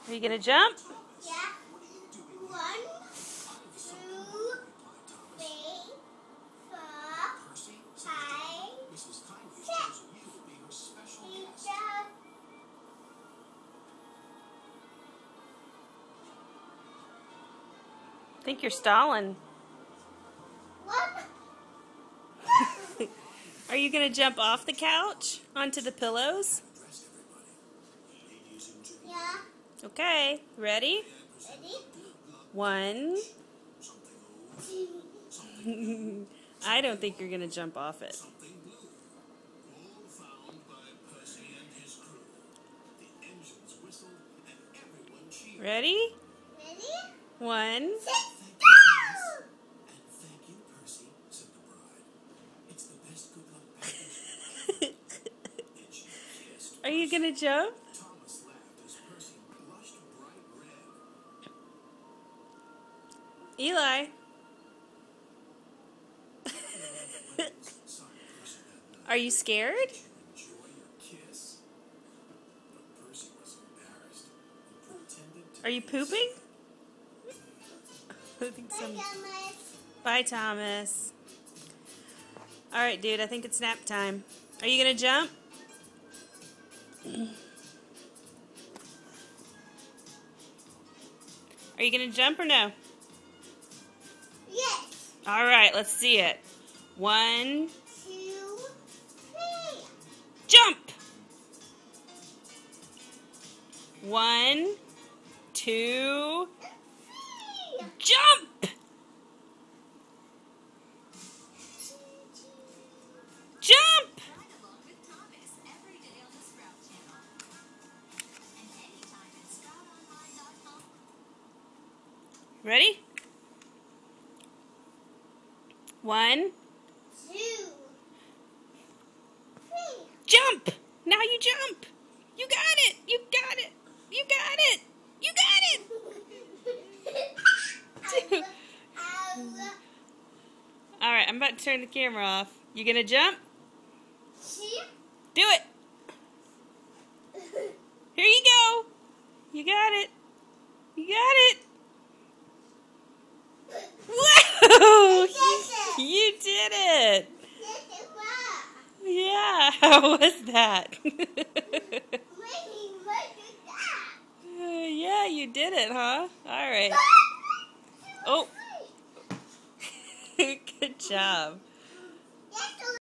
Are you gonna jump? Yeah. 1, 2, 3, 4, 5, 6. I think you're stalling. What? Are you gonna jump off the couch onto the pillows? Yeah. Okay, ready? Ready? 1. 2. I don't think you're gonna jump off it. Ready? Ready? 1. 6, go! Are you gonna jump? Eli. Are you scared? Are you pooping? I think so. Bye, Thomas. All right, dude, I think it's nap time. Are you going to jump? Are you going to jump or no? Yes. All right, let's see it. 1, 2, 3. jump! 1, 2, jump! Jump! Ready? 1, 2, 3. jump! Now you jump! You got it! You got it! You got it! You got it! All right, I'm about to turn the camera off. You gonna jump? Do it! Here you go! You got it! You got it! Whoa! You did it! Yeah, how was that? Yeah, you did it, huh? All right. Oh. Good job.